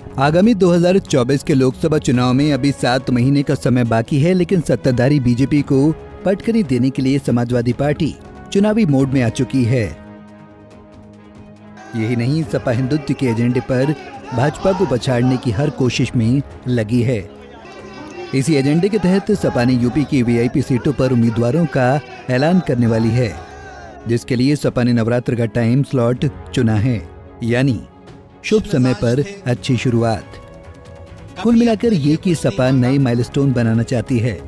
आगामी 2024 के लोकसभा चुनाव में अभी 7 महीने का समय बाकी है, लेकिन सत्ताधारी बीजेपी को पटखनी देने के लिए समाजवादी पार्टी चुनावी मोड में आ चुकी है। यही नहीं, सपा हिंदुत्व के एजेंडे पर भाजपा को पछाड़ने की हर कोशिश में लगी है। इसी एजेंडे के तहत सपा ने यूपी की वीआईपी सीटों पर उम्मीदवारों का ऐलान करने वाली है, जिसके लिए सपा ने नवरात्र का टाइम स्लॉट चुना है, यानी शुभ समय पर अच्छी शुरुआत। कुल मिलाकर ये कि सपा नए माइलस्टोन बनाना चाहती है।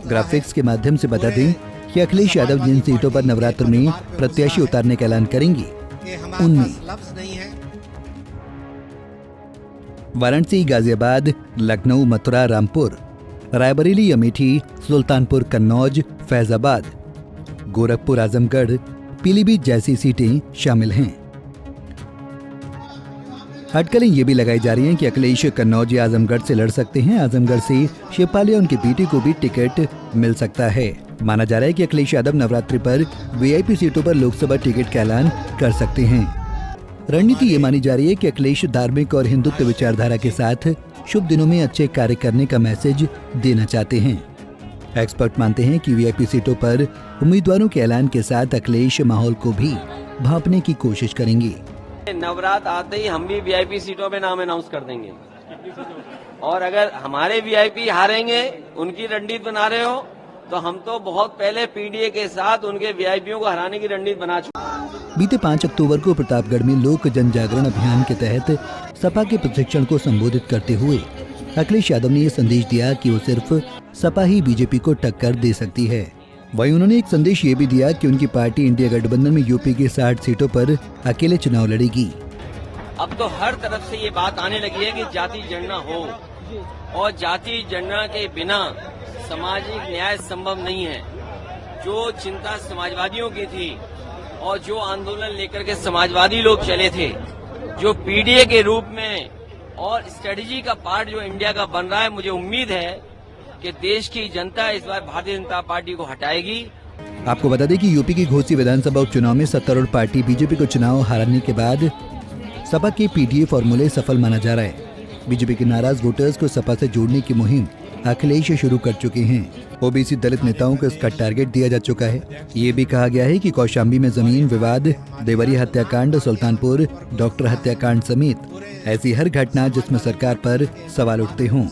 ग्राफिक्स के माध्यम से बता दें कि अखिलेश यादव जिन सीटों पर नवरात्र में प्रत्याशी उतारने का ऐलान करेंगी, उनमें वाराणसी, गाजियाबाद, लखनऊ, मथुरा, रामपुर, रायबरेली, अमेठी, सुल्तानपुर, कन्नौज, फैजाबाद, गोरखपुर, आजमगढ़, पीलीभीत जैसी सीटें शामिल हैं। अटकलें ये भी लगाई जा रही हैं कि अखिलेश कन्नौज या आजमगढ़ से लड़ सकते हैं। आजमगढ़ से शिवपाल या उनकी बेटी को भी टिकट मिल सकता है। माना जा रहा है कि अखिलेश यादव नवरात्रि पर वीआईपी सीटों पर लोकसभा टिकट का ऐलान कर सकते हैं। रणनीति ये मानी जा रही है कि अखिलेश धार्मिक और हिंदुत्व विचारधारा के साथ शुभ दिनों में अच्छे कार्य करने का मैसेज देना चाहते हैं। एक्सपर्ट मानते हैं कि वीआईपी सीटों पर उम्मीदवारों के ऐलान के साथ अखिलेश माहौल को भी भांपने की कोशिश करेंगे। नवरात्र आते ही हम भी वीआईपी सीटों में नाम अनाउंस कर देंगे, और अगर हमारे वीआईपी हारेंगे, उनकी रणनीति बना रहे हो, तो हम तो बहुत पहले पीडीए के साथ उनके वीआईपीओं को हराने की रणनीति बना चुके। बीते 5 अक्टूबर को प्रतापगढ़ में लोक जन जागरण अभियान के तहत सपा के प्रशिक्षण को संबोधित करते हुए अखिलेश यादव ने ये संदेश दिया कि वो सिर्फ सपा ही बीजेपी को टक्कर दे सकती है। वहीं उन्होंने एक संदेश ये भी दिया कि उनकी पार्टी इंडिया गठबंधन में यूपी की 60 सीटों पर अकेले चुनाव लड़ेगी। अब तो हर तरफ से ये बात आने लगी है कि जाति जनगणना हो, और जाति जनगणना के बिना सामाजिक न्याय संभव नहीं है। जो चिंता समाजवादियों की थी और जो आंदोलन लेकर के समाजवादी लोग चले थे, जो पीडीए के रूप में और स्ट्रेटेजी का पार्ट जो इंडिया का बन रहा है, मुझे उम्मीद है कि देश की जनता इस बार भारतीय जनता पार्टी को हटाएगी। आपको बता दें कि यूपी की घोसी विधानसभा उपचुनाव में सत्तारूढ़ पार्टी बीजेपी को चुनाव हारने के बाद सपा के पीडीए फॉर्मूले सफल माना जा रहा है। बीजेपी के नाराज वोटर्स को सपा से जोड़ने की मुहिम अखिलेश शुरू कर चुके हैं। ओबीसी दलित नेताओं को इसका टारगेट दिया जा चुका है। ये भी कहा गया है कि कौशाम्बी में जमीन विवाद, देवरिया हत्याकांड, सुल्तानपुर डॉक्टर हत्याकांड समेत ऐसी हर घटना जिसमें सरकार पर सवाल उठते हों,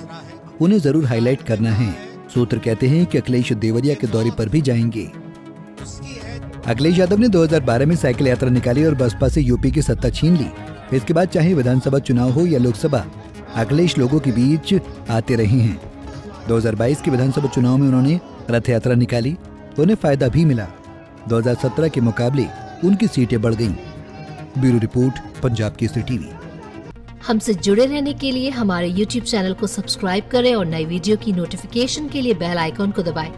उन्हें जरूर हाईलाइट करना है। सूत्र कहते हैं कि अखिलेश देवरिया के दौरे पर भी जाएंगे। अखिलेश यादव ने 2012 में साइकिल यात्रा निकाली और बसपा से यूपी की सत्ता छीन ली। इसके बाद चाहे विधानसभा चुनाव हो या लोकसभा, अखिलेश लोगों के बीच आते रहे हैं। 2022 के विधानसभा चुनाव में उन्होंने रथ यात्रा निकाली, तो उन्हें फायदा भी मिला। 2017 के मुकाबले उनकी सीटें बढ़ गईं। Bureau report, Punjab Kesari TV. हमसे जुड़े रहने के लिए हमारे YouTube चैनल को सब्सक्राइब करें और नई वीडियो की नोटिफिकेशन के लिए बेल आइकॉन को दबाएं।